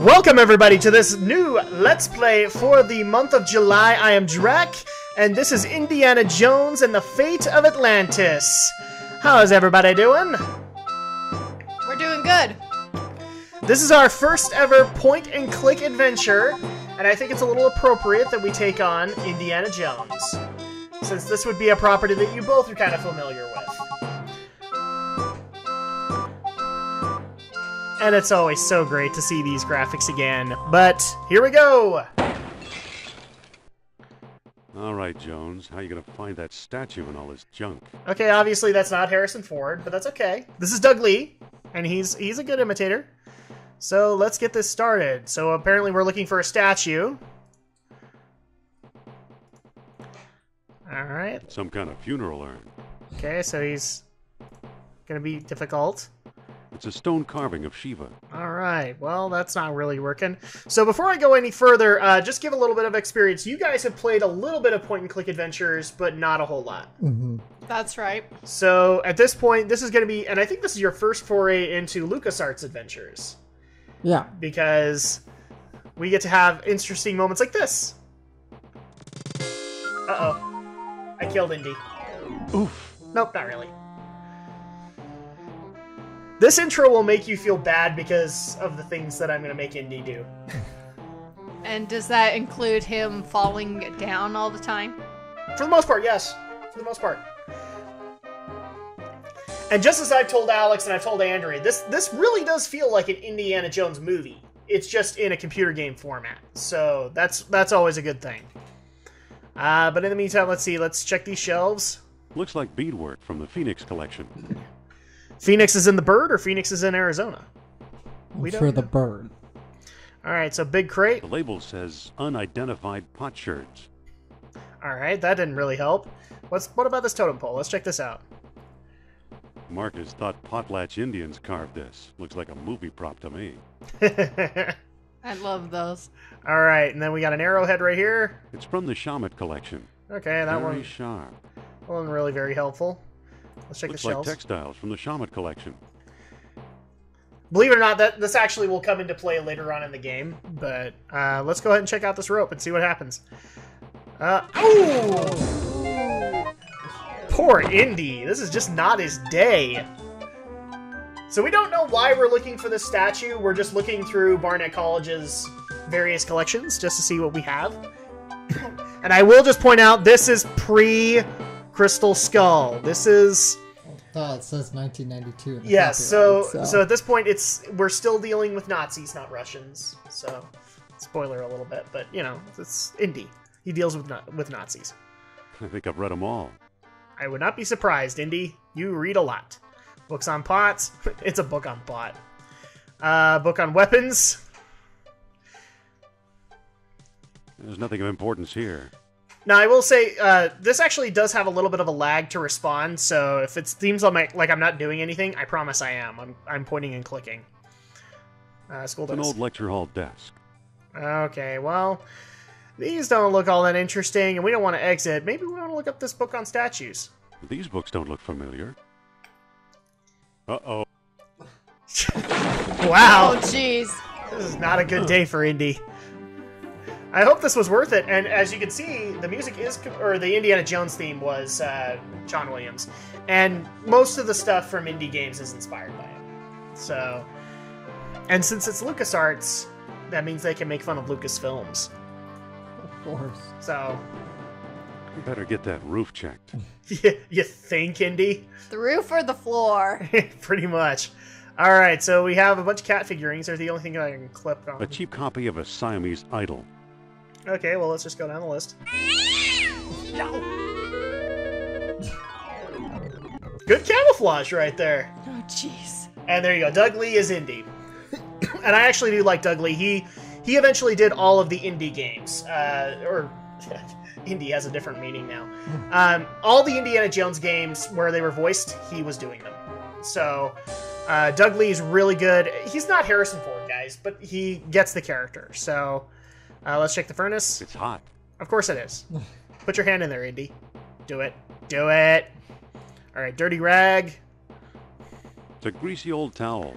Welcome everybody to this new Let's Play for the month of July. I am Drak, and this is Indiana Jones and the Fate of Atlantis. How is everybody doing? We're doing good. This is our first ever point-and-click adventure, and I think it's a little appropriate that we take on Indiana Jones, since this would be a property that you both are kind of familiar with. And it's always so great to see these graphics again. But here we go! All right, Jones. How you gonna find that statue and all this junk? Okay, obviously that's not Harrison Ford, but that's okay. This is Doug Lee, and he's a good imitator. So let's get this started. So apparently we're looking for a statue. Alright. Some kind of funeral urn. Okay, so he's gonna be difficult. It's a stone carving of Shiva. Alright, well, that's not really working. So before I go any further, just give a little bit of experience. You guys have played a little bit of point-and-click adventures, but not a whole lot. Mm-hmm. That's right. So at this point, this is going to be, and I think this is your first foray into LucasArts adventures. Yeah. Because we get to have interesting moments like this. Uh-oh. I killed Indy. Oof. Nope, not really. This intro will make you feel bad because of the things that I'm going to make Indy do. And does that include him falling down all the time? For the most part, yes. For the most part. And just as I've told Alex and I've told Andrea, this really does feel like an Indiana Jones movie. It's just in a computer game format. So that's always a good thing. But in the meantime, let's see. Let's check these shelves. Looks like beadwork from the Phoenix collection. Phoenix is in the bird, or Phoenix is in Arizona? I'm sure the bird. Alright, so big crate. The label says unidentified potsherds. Alright, that didn't really help. What about this totem pole? Let's check this out. Marcus thought Potlatch Indians carved this. Looks like a movie prop to me. I love those. Alright, and then we got an arrowhead right here. It's from the Shamet collection. Okay, that Very one sharp. wasn't really very helpful. Let's check Looks the like shelves. textiles from the Shamet collection. Believe it or not, this actually will come into play later on in the game, but let's go ahead and check out this rope and see what happens. Oh! Poor Indy. This is just not his day. So we don't know why we're looking for this statue. We're just looking through Barnett College's various collections just to see what we have. And I will just point out, this is pre-Crystal Skull. This is... Oh, it says 1992. Yes, so at this point, we're still dealing with Nazis, not Russians. So, spoiler a little bit, but you know, it's Indy. He deals with Nazis. I think I've read them all. I would not be surprised, Indy. You read a lot. Books on pots. It's a book on pot. Book on weapons. There's nothing of importance here. Now, I will say, this actually does have a little bit of a lag to respond, so if it seems like I'm not doing anything, I promise I am. I'm pointing and clicking. School It's an desk. old lecture hall desk. Okay, well, these don't look all that interesting, and we don't want to exit. Maybe we want to look up this book on statues. These books don't look familiar. Uh-oh. Wow, Oh, jeez. this is not a good day for Indy. I hope this was worth it, and as you can see, the music is, or the Indiana Jones theme was John Williams, and most of the stuff from indie games is inspired by it. So, and since it's LucasArts, that means they can make fun of Lucasfilms. Of course. So, You better get that roof checked. you think, Indy? The roof or the floor? Pretty much. All right, so we have a bunch of cat figurines. They're the only thing that I can clip on. A cheap copy of a Siamese idol. Okay, well, let's just go down the list. Good camouflage right there. Oh, jeez. And there you go. Doug Lee is Indy. And I actually do like Doug Lee. He eventually did all of the indie games. Or indie has a different meaning now. All the Indiana Jones games where they were voiced, he was doing them. So Doug Lee is really good. He's not Harrison Ford, guys, but he gets the character. So let's check the furnace. It's hot. Of course it is. Put your hand in there, Indy. Do it. Do it. All right, dirty rag. It's a greasy old towel.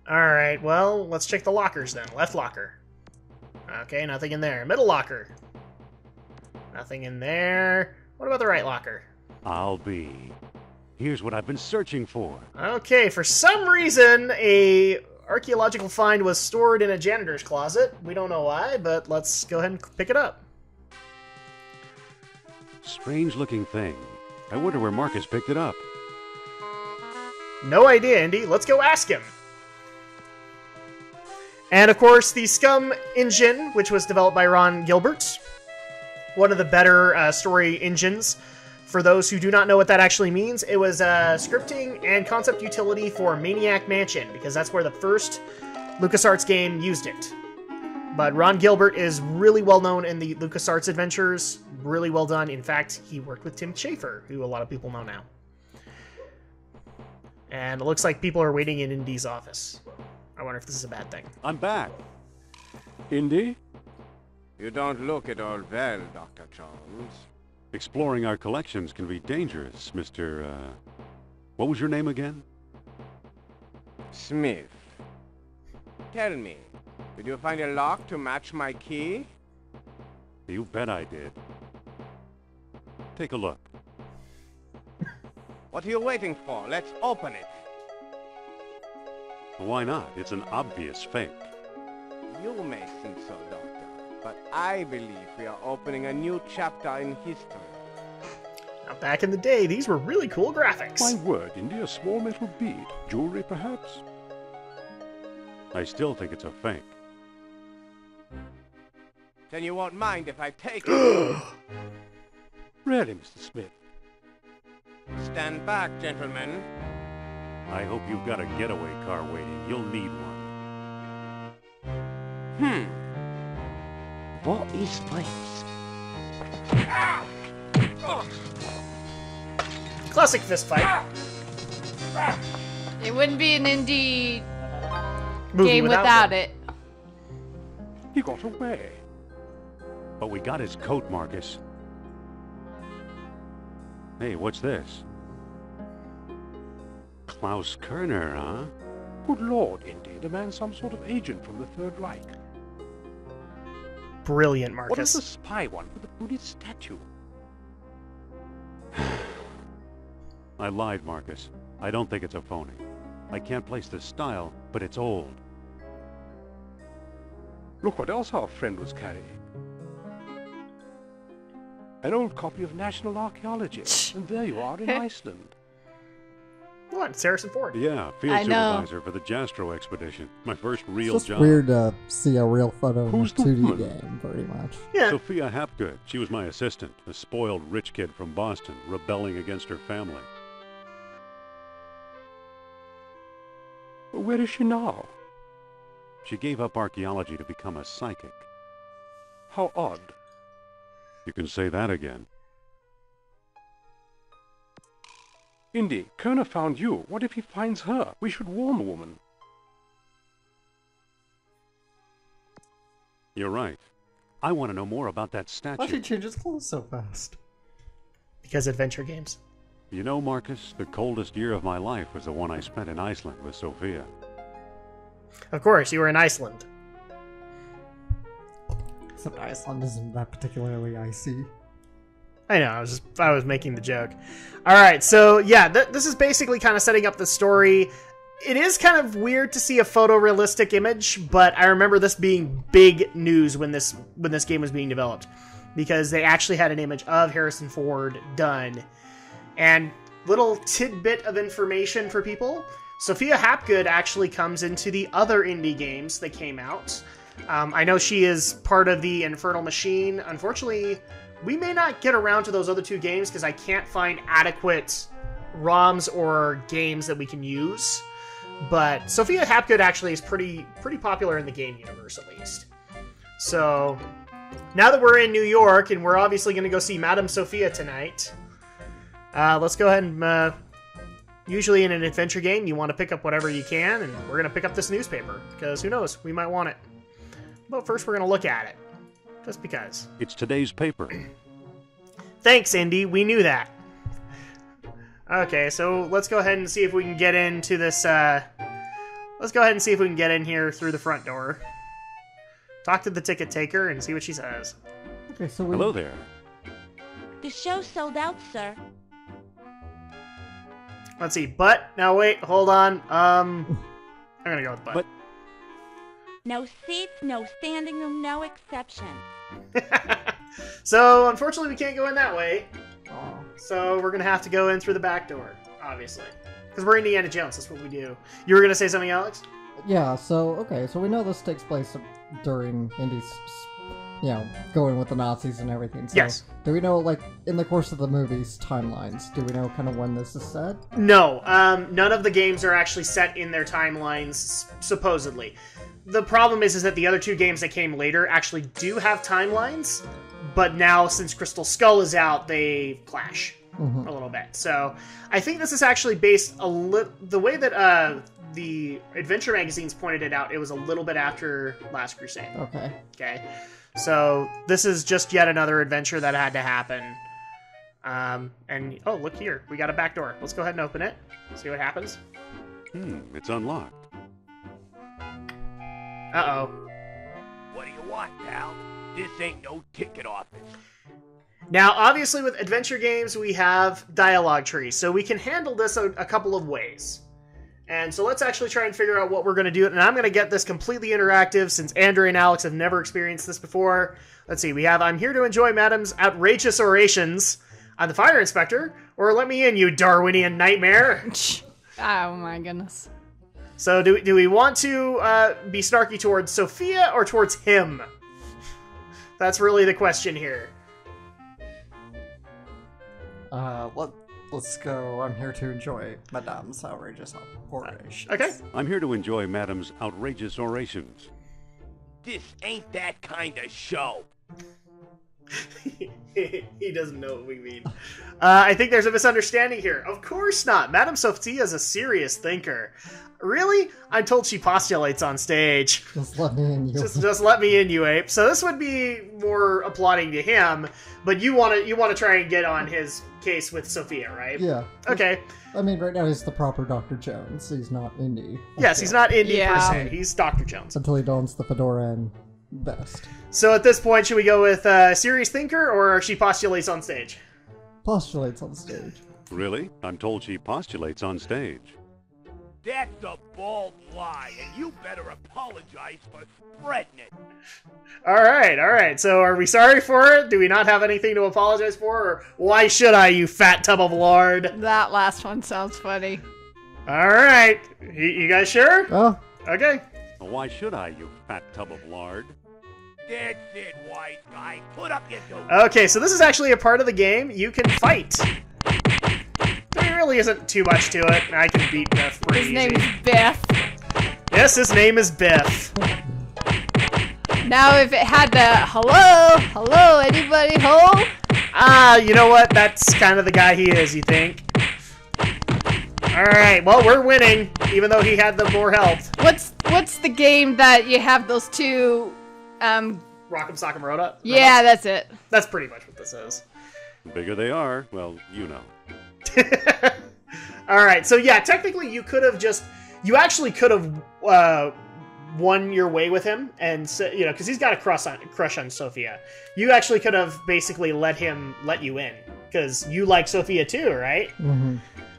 Alright, well, let's check the lockers then. Left locker. Okay, nothing in there. Middle locker. Nothing in there. What about the right locker? I'll be. Here's what I've been searching for. Okay, for some reason, a archaeological find was stored in a janitor's closet. We don't know why, but let's go ahead and pick it up. Strange-looking thing. I wonder where Marcus picked it up. No idea, Indy. Let's go ask him. And of course, the Scum engine, which was developed by Ron Gilbert. One of the better story engines. For those who do not know what that actually means, it was a scripting and concept utility for Maniac Mansion, because that's where the first LucasArts game used it. But Ron Gilbert is really well known in the LucasArts adventures. Really well done. In fact, he worked with Tim Schafer, who a lot of people know now. And it looks like people are waiting in Indy's office. I wonder if this is a bad thing. I'm back. Indy? You don't look at all well, Dr. Jones. Exploring our collections can be dangerous, Mr. What was your name again? Smith. Tell me, did you find a lock to match my key? You bet I did. Take a look. What are you waiting for? Let's open it. Why not? It's an obvious fake. You may think so, Doctor, but I believe we are opening a new chapter in history. Now, back in the day, these were really cool graphics. My word, Indy, a small metal bead. Jewelry, perhaps? I still think it's a fake. Then you won't mind if I take it. Really, Mr. Smith? Stand back, gentlemen. I hope you've got a getaway car waiting. You'll need one. What is this? Classic fist fight. It wouldn't be an indie Movie game without one. it. He got away. But we got his coat, Marcus. Hey, what's this? Klaus Kerner, huh? Good Lord, Indy, the man's some sort of agent from the Third Reich. Brilliant, What Marcus. is the spy one with the Buddhist statue? I lied, Marcus. I don't think it's a phony. I can't place the style, but it's old. Look what else our friend was carrying. An old copy of National Archaeology. And there you are in Iceland. What? It's Harrison Ford. Yeah, field I know. supervisor for the Jastro expedition. My first It's real just job. weird to see a real photo in a Who's the 2D woman? game, pretty much. Yeah. Sophia Hapgood. She was my assistant, a spoiled rich kid from Boston, rebelling against her family. Well, where is she now? She gave up archaeology to become a psychic. How odd. You can say that again. Indy, Kerner found you. What if he finds her? We should warn the woman. You're right. I want to know more about that Why'd he statue. change his clothes so fast? Because adventure games. You know, Marcus, the coldest year of my life was the one I spent in Iceland with Sophia. Of course, you were in Iceland. Except Iceland isn't that particularly icy. I know, I was making the joke. Alright, so yeah, this is basically kind of setting up the story. It is kind of weird to see a photorealistic image, but I remember this being big news when this game was being developed. Because they actually had an image of Harrison Ford done. And little tidbit of information for people. Sophia Hapgood actually comes into the other indie games that came out. I know she is part of the Infernal Machine. Unfortunately, we may not get around to those other two games because I can't find adequate ROMs or games that we can use. But Sophia Hapgood actually is pretty popular in the game universe, at least. So, now that we're in New York, and we're obviously going to go see Madame Sophia tonight, let's go ahead and... usually in an adventure game, you want to pick up whatever you can, and we're going to pick up this newspaper, because who knows, we might want it. But first, we're going to look at it. Just because. It's today's paper. Thanks, Indy. We knew that. Okay, so let's go ahead and see if we can get into this Let's go ahead and see if we can get in here through the front door. Talk to the ticket taker and see what she says. Okay, so we... Hello there. The show sold out, sir. Let's see. But, now wait, hold on. I'm gonna go with but. No seats, no standing room, no exceptions. So, unfortunately, we can't go in that way. Oh. So, we're gonna have to go in through the back door, obviously. Because we're Indiana Jones, that's what we do. You were gonna say something, Alex? Yeah, so, okay, so we know this takes place during Indy's, going with the Nazis and everything. So Yes. Do we know, like, in the course of the movie's timelines, do we know kind of when this is set? No, none of the games are actually set in their timelines, supposedly. The problem is that the other two games that came later actually do have timelines, but now, since Crystal Skull is out, they clash a little bit. So, I think this is actually based the way that the Adventure magazines pointed it out, it was a little bit after Last Crusade. Okay. So, this is just yet another adventure that had to happen. And, oh, look here. We got a back door. Let's go ahead and open it. See what happens. It's unlocked. Uh-oh. What do you want, pal? This ain't no ticket office. Now, obviously, with adventure games, we have dialogue trees, so we can handle this a couple of ways. And so let's actually try and figure out what we're going to do. And I'm going to get this completely interactive, since Andrew and Alex have never experienced this before. Let's see, we have, I'm here to enjoy Madam's outrageous orations. I'm the fire inspector, or let me in, you Darwinian nightmare. Oh my goodness. So do we want to be snarky towards Sophia or towards him? That's really the question here. Let's go. I'm here to enjoy Madame's outrageous orations. Okay. I'm here to enjoy Madam's outrageous orations. This ain't that kind of show. He doesn't know what we mean. I think there's a misunderstanding here. Of course not. Madame Sophia is a serious thinker. Really? I'm told she postulates on stage. Just let me in, you. Just let me in, you ape. So this would be more applauding to him, but you want to try and get on his case with Sophia, right? Yeah. Okay. I mean, right now he's the proper Dr. Jones. He's not Indy. Yes, he's not Indy per Yeah. se. He's Dr. Jones. Until he dons the fedora and vest. So at this point, should we go with serious thinker, or she postulates on stage? Postulates on stage. Really? I'm told she postulates on stage. That's a bald lie, and you better apologize for spreading it. All right. So are we sorry for it? Do we not have anything to apologize for? Or why should I, you fat tub of lard? That last one sounds funny. All right. You guys sure? Oh, Okay. Why should I, you fat tub of lard? That's it, wise guy. Put up your dough. Okay, so this is actually a part of the game. You can fight. There really isn't too much to it. I can beat Biff pretty His name easy. is Biff. Yes, his name is Biff. Now, if it had the hello, anybody home? You know what? That's kind of the guy he is, you think? Alright, well, we're winning, even though he had the more health. What's the game that you have those two? Rock'em Sock'em Roda? Yeah, that's it. That's pretty much what this is. The bigger they are, well, you know. Alright, so yeah, technically you actually could have won your way with him, and so, because he's got a crush on Sophia. You actually could have basically let you in, because you like Sophia too, right? mm-hmm.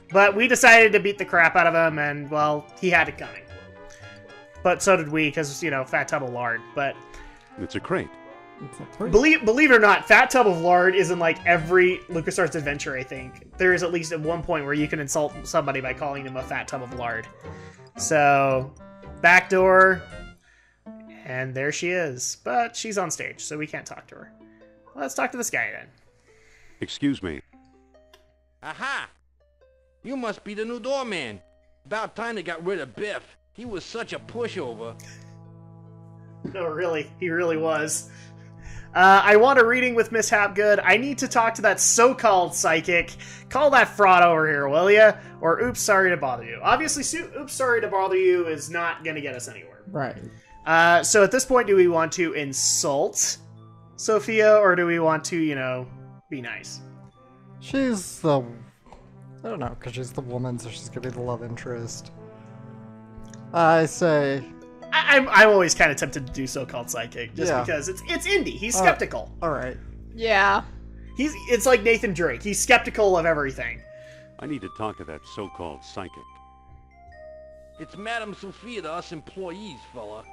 But we decided to beat the crap out of him, and, well, he had it coming. But so did we, because, fat tub of lard. But It's a crate. It's a three. believe it or not, fat tub of lard is in, like, every LucasArts adventure, I think. There is at least at one point where you can insult somebody by calling them a fat tub of lard. So, back door, and there she is. But she's on stage, so we can't talk to her. Let's talk to this guy, then. Excuse me. Aha! You must be the new doorman. About time they got rid of Biff. He was such a pushover. No, really. He really was. I want a reading with Miss Hapgood. I need to talk to that so-called psychic. Call that fraud over here, will ya? Or oops, sorry to bother you. Obviously, oops, sorry to bother you is not going to get us anywhere. Right. So at this point, do we want to insult Sophia, or do we want to, be nice? She's the... I don't know, because she's the woman, so she's gonna be the love interest. I say... I'm always kind of tempted to do so-called psychic, just because it's Indy. He's skeptical. Alright. Yeah. It's like Nathan Drake. He's skeptical of everything. I need to talk to that so-called psychic. It's Madame Sophia to us employees, fella.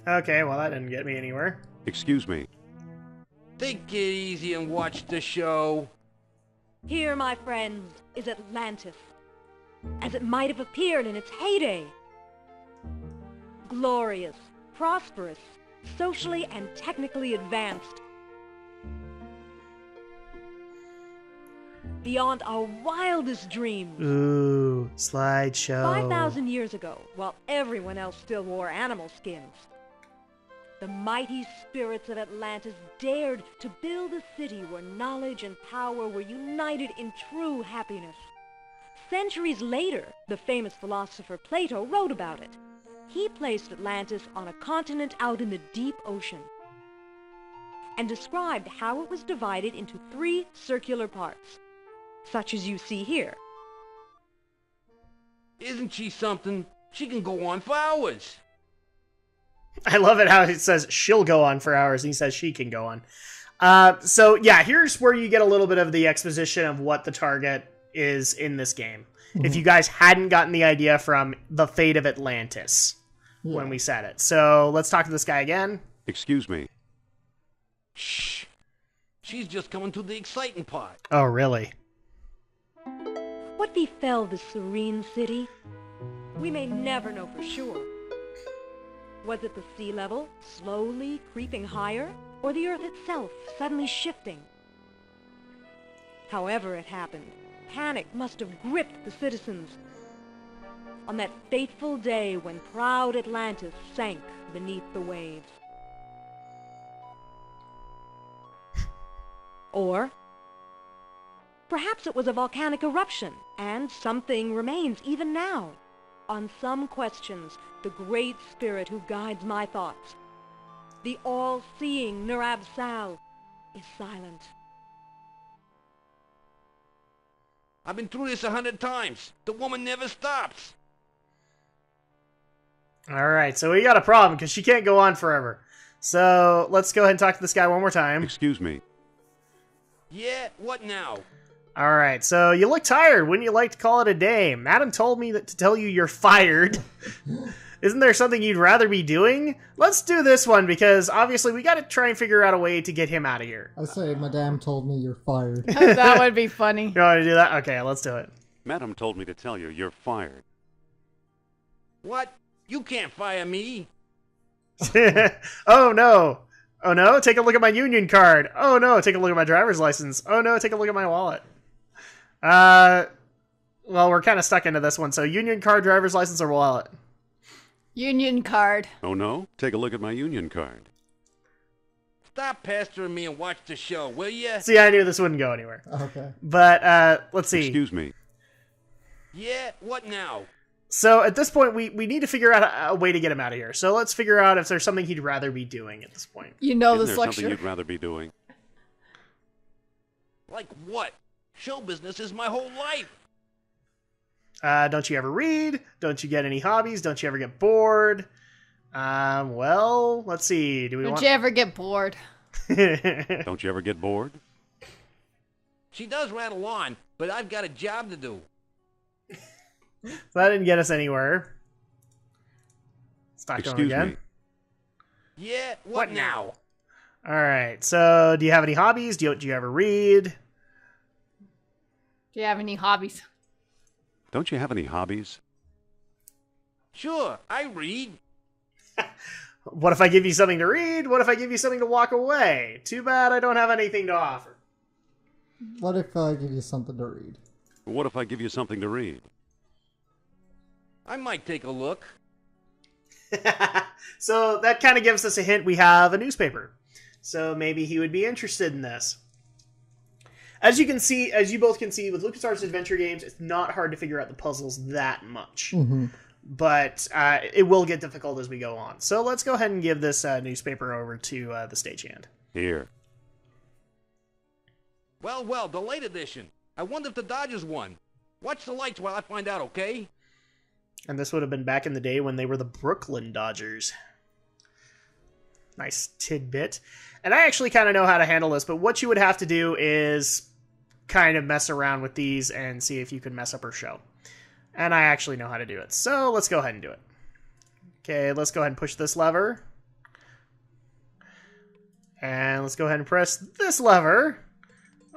Okay, well, that didn't get me anywhere. Excuse me. Take it easy and watch the show. Here, my friends, is Atlantis, as it might have appeared in its heyday. Glorious, prosperous, socially and technically advanced. Beyond our wildest dreams. Ooh, slideshow. 5,000 years ago, while everyone else still wore animal skins, the mighty spirits of Atlantis dared to build a city where knowledge and power were united in true happiness. Centuries later, the famous philosopher Plato wrote about it. He placed Atlantis on a continent out in the deep ocean and described how it was divided into 3 circular parts, such as you see here. Isn't she something? She can go on for hours. I love it how it says she'll go on for hours, and he says she can go on. So yeah, here's where you get a little bit of the exposition of what the target is in this game. If you guys hadn't gotten the idea from The Fate of Atlantis when we said it. So let's talk to this guy again. Excuse me. Shh. She's just coming to the exciting part. Oh, really? What befell this serene city? We may never know for sure. Was it the sea level slowly creeping higher, or the earth itself suddenly shifting? However it happened, panic must have gripped the citizens on that fateful day when proud Atlantis sank beneath the waves. Or perhaps it was a volcanic eruption, and something remains even now. On some questions, the great spirit who guides my thoughts, the all-seeing Nurab-Sal, is silent. I've been through this 100 times. The woman never stops. Alright, so we got a problem, because she can't go on forever. So let's go ahead and talk to this guy one more time. Excuse me. Yeah, what now? Alright, so you look tired. Wouldn't you like to call it a day? Madam told me to tell you you're fired. Isn't there something you'd rather be doing? Let's do this one, because obviously we gotta try and figure out a way to get him out of here. I say, Madame told me you're fired. That would be funny. You want to do that? Okay, let's do it. Madam told me to tell you you're fired. What? You can't fire me. Oh no. Oh no, take a look at my union card. Oh no, take a look at my driver's license. Oh no, take a look at my wallet. Well, we're kind of stuck into this one, so union card, driver's license, or wallet? Union card. Oh no? Take a look at my union card. Stop pestering me and watch the show, will ya? See, I knew this wouldn't go anywhere. Okay. But, let's see. Excuse me. Yeah, what now? So, at this point, we need to figure out a way to get him out of here. So, let's figure out if there's something he'd rather be doing at this point. You know Isn't this there lecture. something you'd rather be doing? Like what? Show business is my whole life. Don't you ever read? Don't you get any hobbies? Don't you ever get bored? Well, let's see. Do we Don't want... you ever get bored? Don't you ever get bored? She does rattle on, but I've got a job to do. So that didn't get us anywhere. Let's talk to him Excuse again. me. Yeah, what now? Alright, so do you have any hobbies? Do you ever read? Do you have any hobbies? Don't you have any hobbies? Sure, I read. What if I give you something to read? What if I give you something to walk away? Too bad I don't have anything to offer. What if I give you something to read? What if I give you something to read? I might take a look. So that kind of gives us a hint we have a newspaper. So maybe he would be interested in this. As you can see, as you both can see, with LucasArts adventure games, it's not hard to figure out the puzzles that much. Mm-hmm. But it will get difficult as we go on. So let's go ahead and give this newspaper over to the stagehand. Here. Well, well, the late edition. I wonder if the Dodgers won. Watch the lights while I find out, okay? And this would have been back in the day when they were the Brooklyn Dodgers. Nice tidbit. And I actually kind of know how to handle this, but what you would have to do is kind of mess around with these and see if you can mess up her show. And I actually know how to do it. So let's go ahead and do it. Okay, let's go ahead and push this lever. And let's go ahead and press this lever.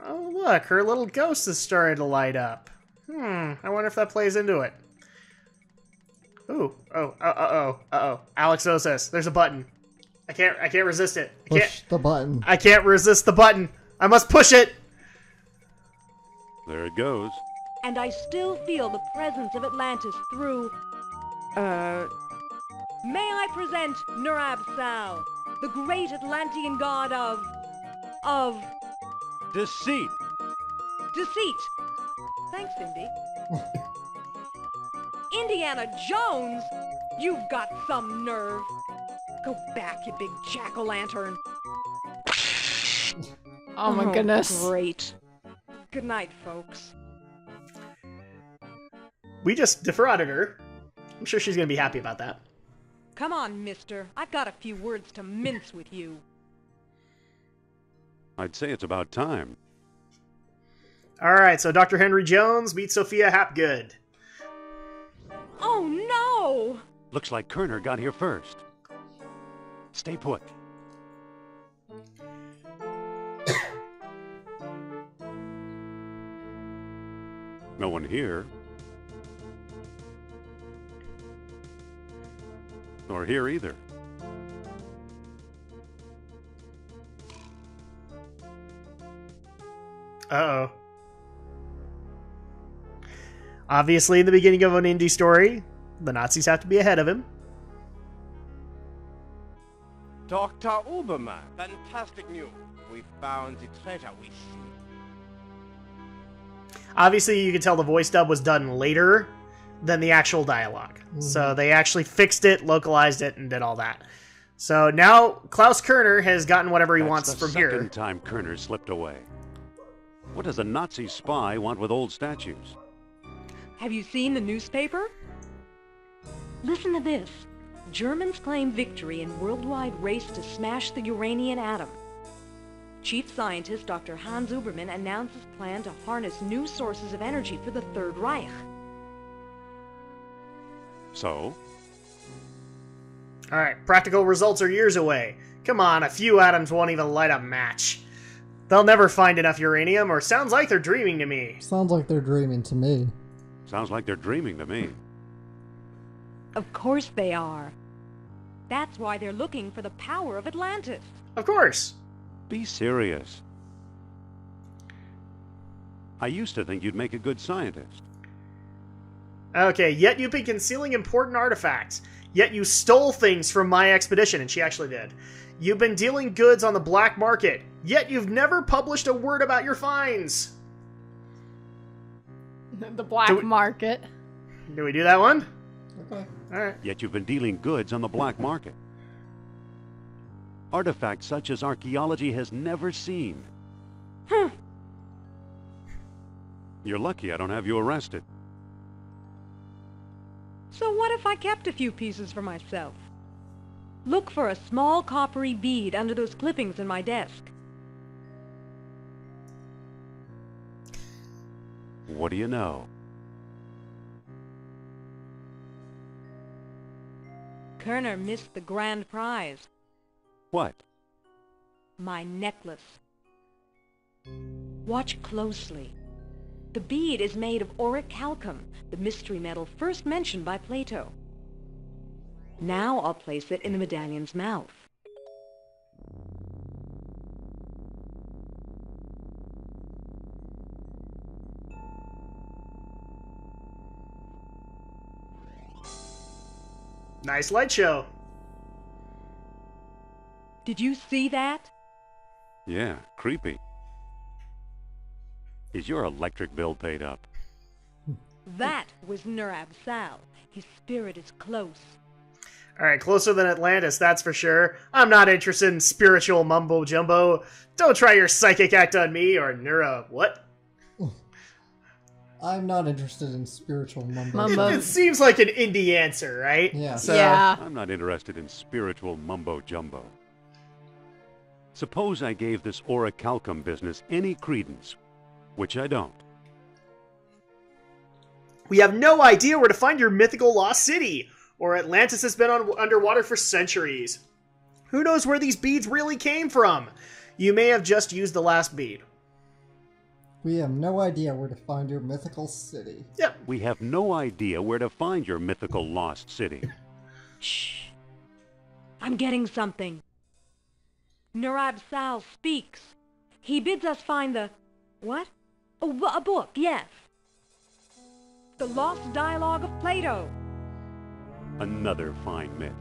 Oh, look, her little ghost is starting to light up. I wonder if that plays into it. Ooh, uh-oh. Alex knows this. There's a button. I can't resist it. Push the button. I can't resist the button. I must push it. There it goes. And I still feel the presence of Atlantis through... May I present Nurab-Sal, the great Atlantean god of... Deceit. deceit. Thanks, Indy. Indiana Jones? You've got some nerve. Go back, you big jack-o'-lantern. Oh my goodness. Great. Good night, folks. We just defrauded her. I'm sure she's going to be happy about that. Come on, mister. I've got a few words to mince with you. I'd say it's about time. All right, so Dr. Henry Jones meets Sophia Hapgood. Oh, no! Looks like Kerner got here first. Stay put. No one here. Nor here either. Uh-oh. Obviously, in the beginning of an indie story, the Nazis have to be ahead of him. Dr. Uberman, fantastic news. We found the treasure we seek. Obviously, you can tell the voice dub was done later than the actual dialogue. So they actually fixed it, localized it, and did all that. So now Klaus Kerner has gotten whatever he wants from here. That's the second time Kerner slipped away. What does a Nazi spy want with old statues? Have you seen the newspaper? Listen to this. Germans claim victory in worldwide race to smash the Uranian atom. Chief scientist Dr. Hans Uberman announces plan to harness new sources of energy for the Third Reich. So? Alright, practical results are years away. Come on, a few atoms won't even light a match. They'll never find enough uranium, or sounds like they're dreaming to me. Sounds like they're dreaming to me. Sounds like they're dreaming to me. Of course they are. That's why they're looking for the power of Atlantis. Of course. Be serious. I used to think you'd make a good scientist. Okay, yet you've been concealing important artifacts. Yet you stole things from my expedition, and she actually did. You've been dealing goods on the black market. Yet you've never published a word about your finds. The black market. Do we do that one? Okay. Alright. Yet you've been dealing goods on the black market. Artifacts such as archaeology has never seen. You're lucky I don't have you arrested. So what if I kept a few pieces for myself? Look for a small coppery bead under those clippings in my desk. What do you know? Kerner missed the grand prize. What? My necklace. Watch closely. The bead is made of orichalcum, the mystery metal first mentioned by Plato. Now I'll place it in the medallion's mouth. Nice light show. Did you see that? Yeah, creepy. Is your electric bill paid up? That was Nurab-Sal. His spirit is close. Alright, closer than Atlantis, that's for sure. I'm not interested in spiritual mumbo-jumbo. Don't try your psychic act on me, or what? I'm not interested in spiritual mumbo. Mumbo. It seems like an indie answer, right? Yeah. So, Yeah. I'm not interested in spiritual mumbo-jumbo. Suppose I gave this orichalcum business any credence, which I don't. We have no idea where to find your mythical lost city, or Atlantis has been underwater for centuries. Who knows where these beads really came from? You may have just used the last bead. We have no idea where to find your mythical city. Yep. We have no idea where to find your mythical lost city. Shh. I'm getting something. Nurab Sal speaks. He bids us find the... What? Oh, a book, yes. The Lost Dialogue of Plato. Another fine myth.